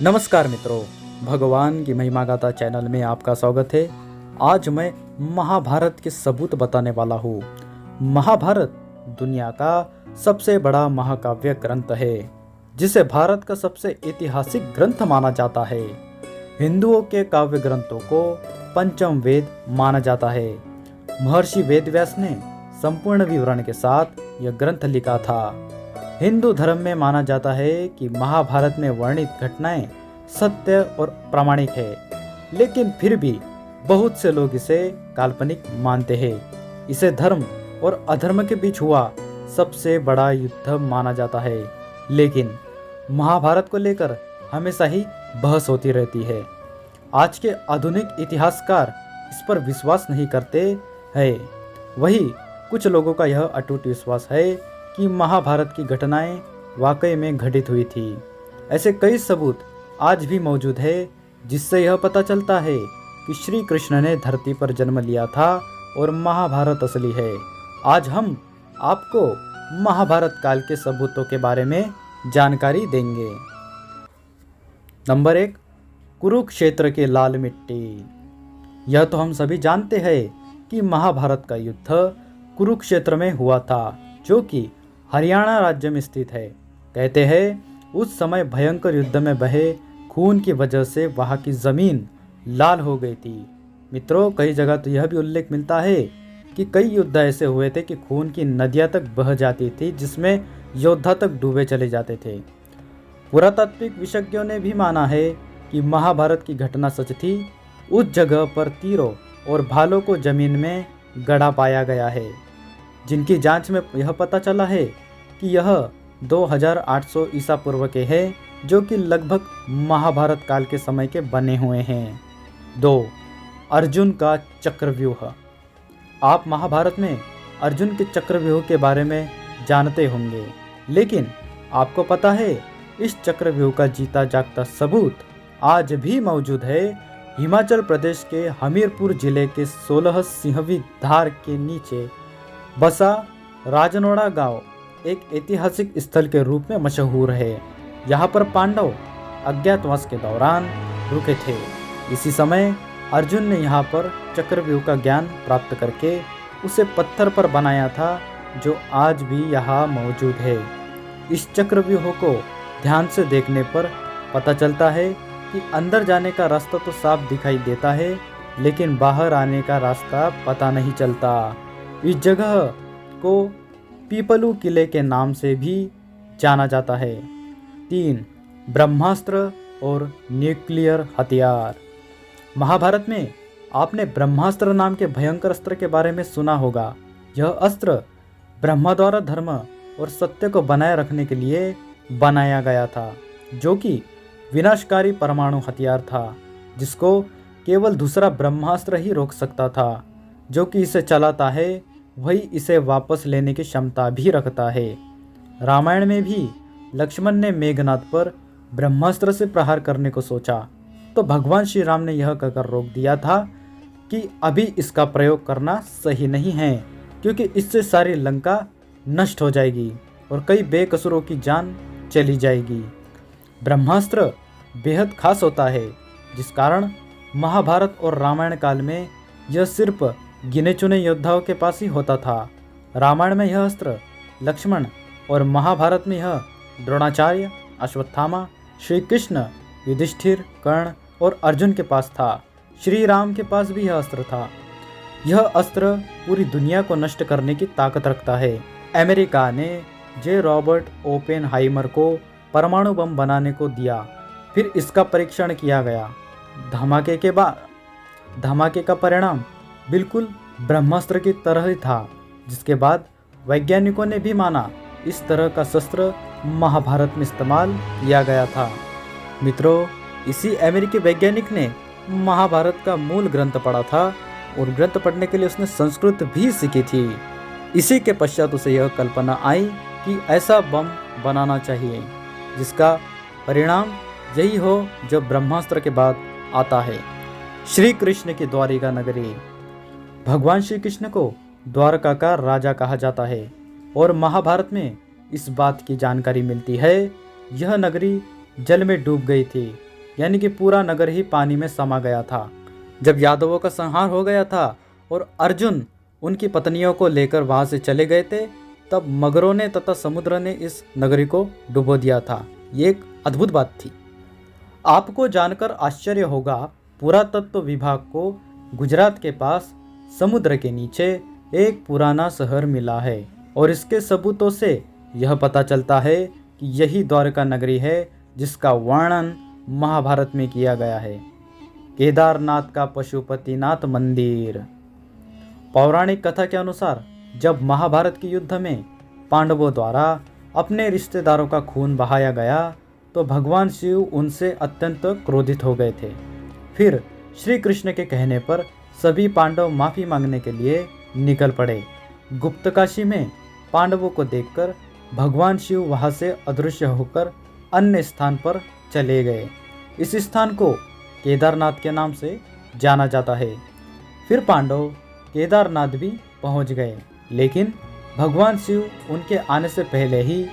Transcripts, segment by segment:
नमस्कार मित्रों, भगवान की महिमा गाथा चैनल में आपका स्वागत है। आज मैं महाभारत के सबूत बताने वाला हूँ। महाभारत दुनिया का सबसे बड़ा महाकाव्य ग्रंथ है, जिसे भारत का सबसे ऐतिहासिक ग्रंथ माना जाता है। हिंदुओं के काव्य ग्रंथों को पंचम वेद माना जाता है। महर्षि वेदव्यास ने संपूर्ण विवरण के साथ यह ग्रंथ लिखा था। हिंदू धर्म में माना जाता है कि महाभारत में वर्णित घटनाएं सत्य और प्रामाणिक है, लेकिन फिर भी बहुत से लोग इसे काल्पनिक मानते हैं। इसे धर्म और अधर्म के बीच हुआ सबसे बड़ा युद्ध माना जाता है, लेकिन महाभारत को लेकर हमेशा ही बहस होती रहती है। आज के आधुनिक इतिहासकार इस पर विश्वास नहीं करते हैं। वही कुछ लोगों का यह अटूट विश्वास है कि महाभारत की घटनाएं वाकई में घटित हुई थी। ऐसे कई सबूत आज भी मौजूद है, जिससे यह पता चलता है कि श्री कृष्ण ने धरती पर जन्म लिया था और महाभारत असली है। आज हम आपको महाभारत काल के सबूतों के बारे में जानकारी देंगे। नंबर 1, कुरुक्षेत्र की लाल मिट्टी। यह तो हम सभी जानते हैं कि महाभारत का युद्ध कुरुक्षेत्र में हुआ था, जो कि हरियाणा राज्य में स्थित है। कहते हैं उस समय भयंकर युद्ध में बहे खून की वजह से वहाँ की ज़मीन लाल हो गई थी। मित्रों, कई जगह तो यह भी उल्लेख मिलता है कि कई युद्ध ऐसे हुए थे कि खून की नदियाँ तक बह जाती थी, जिसमें योद्धा तक डूबे चले जाते थे। पुरातात्विक विशेषज्ञों ने भी माना है कि महाभारत की घटना सच थी। उस जगह पर तीरों और भालों को जमीन में गड़ा पाया गया है, जिनकी जांच में यह पता चला है कि यह 2800 ईसा पूर्व के हैं, जो कि लगभग महाभारत काल के समय के बने हुए हैं। 2, अर्जुन का चक्रव्यूह। आप महाभारत में अर्जुन के चक्रव्यूह के बारे में जानते होंगे, लेकिन आपको पता है इस चक्रव्यूह का जीता जागता सबूत आज भी मौजूद है। हिमाचल प्रदेश के हमीरपुर जिले के 16 सिंहवी धार के नीचे बसा राजनोड़ा गांव एक ऐतिहासिक स्थल के रूप में मशहूर है। यहाँ पर पांडव अज्ञातवास के दौरान रुके थे। इसी समय अर्जुन ने यहाँ पर चक्रव्यूह का ज्ञान प्राप्त करके उसे पत्थर पर बनाया था, जो आज भी यहाँ मौजूद है। इस चक्रव्यूह को ध्यान से देखने पर पता चलता है कि अंदर जाने का रास्ता तो साफ दिखाई देता है, लेकिन बाहर आने का रास्ता पता नहीं चलता। इस जगह को पीपलू किले के नाम से भी जाना जाता है। 3, ब्रह्मास्त्र और न्यूक्लियर हथियार। महाभारत में आपने ब्रह्मास्त्र नाम के भयंकर अस्त्र के बारे में सुना होगा। यह अस्त्र ब्रह्मा द्वारा धर्म और सत्य को बनाए रखने के लिए बनाया गया था, जो कि विनाशकारी परमाणु हथियार था, जिसको केवल दूसरा ब्रह्मास्त्र ही रोक सकता था। जो कि इसे चलाता है, वही इसे वापस लेने की क्षमता भी रखता है। रामायण में भी लक्ष्मण ने मेघनाद पर ब्रह्मास्त्र से प्रहार करने को सोचा, तो भगवान श्री राम ने यह कहकर रोक दिया था कि अभी इसका प्रयोग करना सही नहीं है, क्योंकि इससे सारी लंका नष्ट हो जाएगी और कई बेकसूरों की जान चली जाएगी। ब्रह्मास्त्र बेहद खास होता है, जिस कारण महाभारत और रामायण काल में यह सिर्फ गिने चुने योद्धाओं के पास ही होता था। रामायण में यह अस्त्र लक्ष्मण और महाभारत में यह द्रोणाचार्य, अश्वत्थामा, श्री कृष्ण, युधिष्ठिर, कर्ण और अर्जुन के पास था। श्री राम के पास भी यह अस्त्र था। यह अस्त्र पूरी दुनिया को नष्ट करने की ताकत रखता है। अमेरिका ने जे रॉबर्ट ओपेनहाइमर को परमाणु बम बनाने को दिया, फिर इसका परीक्षण किया गया। धमाके का परिणाम बिल्कुल ब्रह्मास्त्र की तरह ही था, जिसके बाद वैज्ञानिकों ने भी माना इस तरह का शस्त्र महाभारत में इस्तेमाल किया गया था। मित्रों, इसी अमेरिकी वैज्ञानिक ने महाभारत का मूल ग्रंथ पढ़ा था और ग्रंथ पढ़ने के लिए उसने संस्कृत भी सीखी थी। इसी के पश्चात उसे यह कल्पना आई कि ऐसा बम बनाना चाहिए, जिसका परिणाम यही हो जो ब्रह्मास्त्र के बाद आता है। श्री कृष्ण की द्वारिका नगरी। भगवान श्री कृष्ण को द्वारका का राजा कहा जाता है और महाभारत में इस बात की जानकारी मिलती है। यह नगरी जल में डूब गई थी यानी कि पूरा नगर ही पानी में समा गया था। जब यादवों का संहार हो गया था और अर्जुन उनकी पत्नियों को लेकर वहां से चले गए थे, तब मगरों ने तथा समुद्र ने इस नगरी को डुबो दिया था। ये एक अद्भुत बात थी। आपको जानकर आश्चर्य होगा, पुरातत्व विभाग को गुजरात के पास समुद्र के नीचे एक पुराना शहर मिला है और इसके सबूतों से यह पता चलता है कि यही द्वारका नगरी है जिसका वर्णन महाभारत में किया गया है। केदारनाथ का पशुपतिनाथ मंदिर। पौराणिक कथा के अनुसार जब महाभारत के युद्ध में पांडवों द्वारा अपने रिश्तेदारों का खून बहाया गया तो भगवान शिव उनसे अत्यंत क्रोधित हो गए थे। फिर श्री कृष्ण के कहने पर सभी पांडव माफ़ी मांगने के लिए निकल पड़े। गुप्तकाशी में पांडवों को देखकर भगवान शिव वहां से अदृश्य होकर अन्य स्थान पर चले गए। इस स्थान को केदारनाथ के नाम से जाना जाता है। फिर पांडव केदारनाथ भी पहुंच गए, लेकिन भगवान शिव उनके आने से पहले ही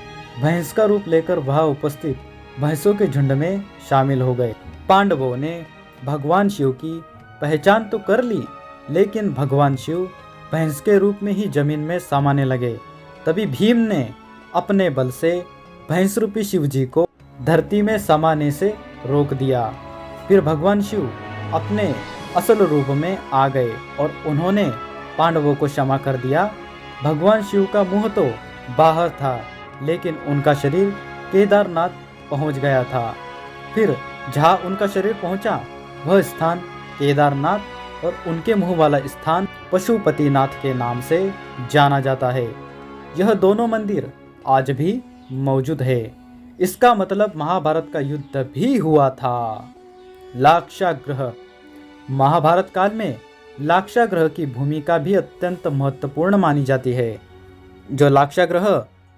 भैंस का रूप लेकर वहां उपस्थित भैंसों के झुंड में शामिल हो गए। पांडवों ने भगवान शिव की पहचान तो कर ली, लेकिन भगवान शिव भैंस के रूप में ही जमीन में समाने लगे। तभी भीम ने अपने बल से भैंस रूपी शिव जी को धरती में समाने से रोक दिया। फिर भगवान शिव अपने असल रूप में आ गए और उन्होंने पांडवों को क्षमा कर दिया। भगवान शिव का मुंह तो बाहर था, लेकिन उनका शरीर केदारनाथ पहुंच गया था। फिर जहां उनका शरीर पहुंचा वह स्थान केदारनाथ और उनके मुंह वाला स्थान पशुपतिनाथ के नाम से जाना जाता है। यह दोनों मंदिर आज भी मौजूद है। इसका मतलब महाभारत का युद्ध भी हुआ था। लाक्षागृह। महाभारत काल में लाक्षागृह की भूमिका भी अत्यंत महत्वपूर्ण मानी जाती है। जो लाक्षागृह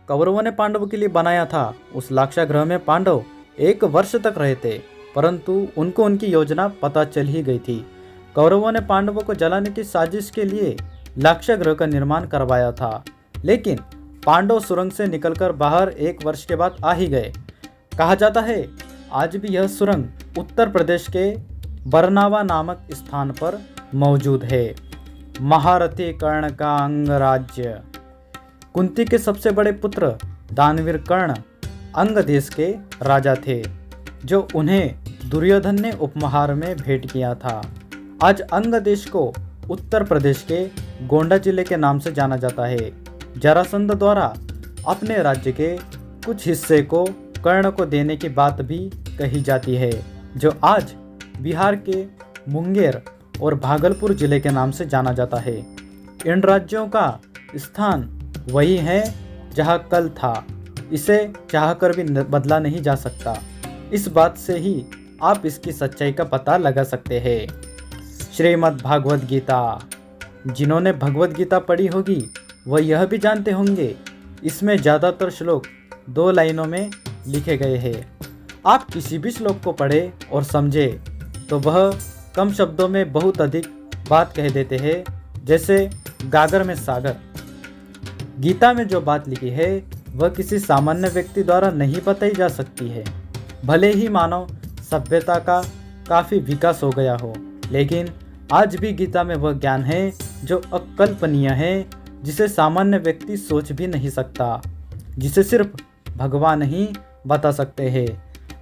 कौरवों ने पांडवों के लिए बनाया था, उस लाक्षागृह में पांडव 1 वर्ष तक रहे थे, परंतु उनको उनकी योजना पता चल ही गई थी। कौरवों ने पांडवों को जलाने की साजिश के लिए लाक्षागृह का निर्माण करवाया था, लेकिन पांडव सुरंग से निकलकर बाहर 1 वर्ष के बाद आ ही गए। कहा जाता है आज भी यह सुरंग उत्तर प्रदेश के बरनावा नामक स्थान पर मौजूद है। महारथी कर्ण का अंगराज्य। कुंती के सबसे बड़े पुत्र दानवीर कर्ण अंग देश के राजा थे, जो उन्हें दुर्योधन ने उपहार में भेंट किया था। आज अंग देश को उत्तर प्रदेश के गोंडा जिले के नाम से जाना जाता है। जरासंध द्वारा अपने राज्य के कुछ हिस्से को कर्ण को देने की बात भी कही जाती है, जो आज बिहार के मुंगेर और भागलपुर जिले के नाम से जाना जाता है। इन राज्यों का स्थान वही है जहां कल था। इसे चाहकर भी बदला नहीं जा सकता। इस बात से ही आप इसकी सच्चाई का पता लगा सकते हैं। श्रीमद् भागवत गीता। जिन्होंने भगवत गीता पढ़ी होगी वह यह भी जानते होंगे, इसमें ज़्यादातर श्लोक 2 लाइनों में लिखे गए हैं। आप किसी भी श्लोक को पढ़े और समझे तो वह कम शब्दों में बहुत अधिक बात कह देते हैं, जैसे गागर में सागर। गीता में जो बात लिखी है वह किसी सामान्य व्यक्ति द्वारा नहीं बताई जा सकती है। भले ही मानव सभ्यता का काफ़ी विकास हो गया हो, लेकिन आज भी गीता में वह ज्ञान है जो अकल्पनीय है, जिसे सामान्य व्यक्ति सोच भी नहीं सकता, जिसे सिर्फ भगवान ही बता सकते हैं।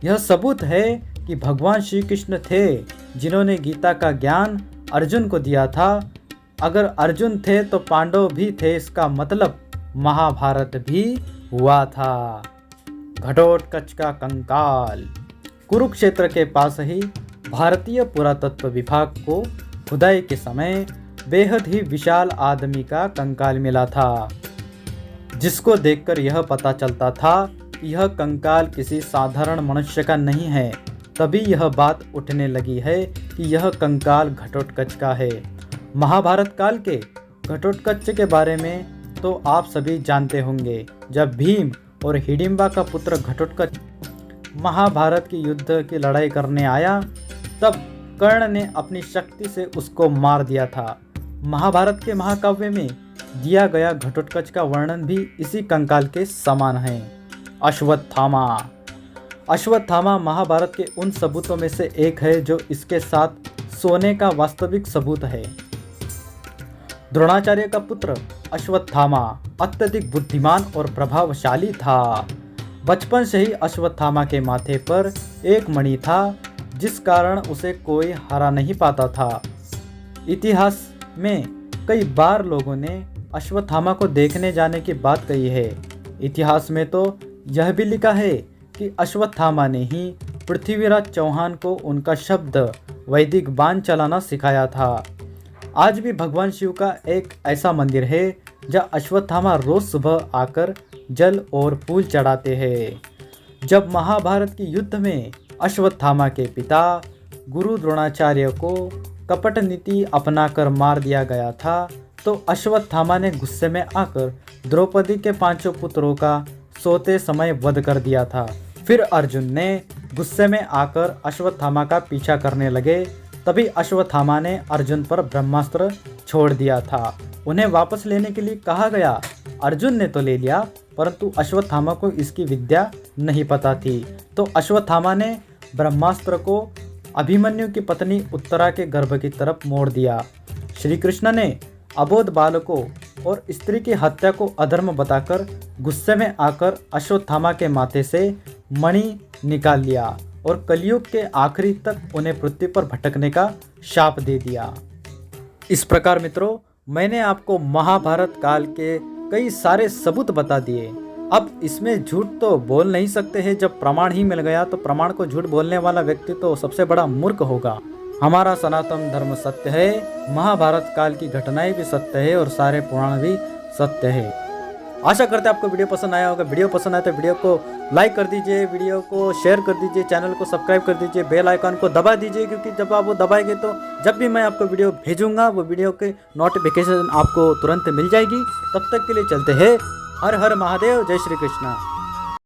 यह सबूत है कि भगवान श्री कृष्ण थे जिन्होंने गीता का ज्ञान अर्जुन को दिया था। अगर अर्जुन थे तो पांडव भी थे, इसका मतलब महाभारत भी हुआ था। घटोत्कच का कंकाल। कुरुक्षेत्र के पास ही भारतीय पुरातत्व विभाग को खुदाई के समय बेहद ही विशाल आदमी का कंकाल मिला था, जिसको देखकर यह पता चलता था कि यह कंकाल किसी साधारण मनुष्य का नहीं है। तभी यह बात उठने लगी है कि यह कंकाल घटोत्कच का है। महाभारत काल के घटोत्कच के बारे में तो आप सभी जानते होंगे। जब भीम और हिडिंबा का पुत्र घटोत्कच महाभारत की युद्ध की लड़ाई करने आया, तब कर्ण ने अपनी शक्ति से उसको मार दिया था। महाभारत के महाकाव्य में दिया गया घटोत्कच का वर्णन भी इसी कंकाल के समान है। अश्वत्थामा। अश्वत्थामा महाभारत के उन सबूतों में से एक है जो इसके साथ सोने का वास्तविक सबूत है। द्रोणाचार्य का पुत्र अश्वत्थामा अत्यधिक बुद्धिमान और प्रभावशाली था। बचपन से ही अश्वत्थामा के माथे पर एक मणि था, जिस कारण उसे कोई हरा नहीं पाता था। इतिहास में कई बार लोगों ने अश्वत्थामा को देखने जाने की बात कही है। इतिहास में तो यह भी लिखा है कि अश्वत्थामा ने ही पृथ्वीराज चौहान को उनका शब्द वैदिक बाण चलाना सिखाया था। आज भी भगवान शिव का एक ऐसा मंदिर है जहाँ अश्वत्थामा रोज सुबह आकर जल और फूल चढ़ाते हैं। जब महाभारत के युद्ध में अश्वत्थामा के पिता गुरु द्रोणाचार्य को कपट नीति अपनाकर मार दिया गया था, तो अश्वत्थामा ने गुस्से में आकर द्रौपदी के 5 पुत्रों का सोते समय वध कर दिया था। फिर अर्जुन ने गुस्से में आकर अश्वत्थामा का पीछा करने लगे। तभी अश्वत्थामा ने अर्जुन पर ब्रह्मास्त्र छोड़ दिया था। उन्हें वापस लेने के लिए कहा गया। अर्जुन ने तो ले लिया, परंतु अश्वत्थामा को इसकी विद्या नहीं पता थी। तो अश्वत्थामा ने ब्रह्मास्त्र को अभिमन्यु की पत्नी उत्तरा के गर्भ की तरफ मोड़ दिया। श्री कृष्ण ने अबोध बालकों और स्त्री की हत्या को अधर्म बताकर गुस्से में आकर अश्वत्थामा के माथे से मणि निकाल लिया और कलयुग के आखिरी तक उन्हें पृथ्वी पर भटकने का शाप दे दिया। इस प्रकार मित्रों, मैंने आपको महाभारत काल के कई सारे सबूत बता दिए। अब इसमें झूठ तो बोल नहीं सकते हैं। जब प्रमाण ही मिल गया तो प्रमाण को झूठ बोलने वाला व्यक्ति तो सबसे बड़ा मूर्ख होगा। हमारा सनातन धर्म सत्य है, महाभारत काल की घटनाएं भी सत्य है और सारे पुराण भी सत्य है। आशा करते हैं आपको वीडियो पसंद आया होगा। वीडियो पसंद आया तो वीडियो को लाइक कर दीजिए, वीडियो को शेयर कर दीजिए, चैनल को सब्सक्राइब कर दीजिए, बेल आइकन को दबा दीजिए, क्योंकि जब आप वो दबाएंगे तो जब भी मैं आपको वीडियो भेजूंगा वो वीडियो के नोटिफिकेशन आपको तुरंत मिल जाएगी। तब तक के लिए चलते हैं। हर हर महादेव, जय श्री कृष्णा।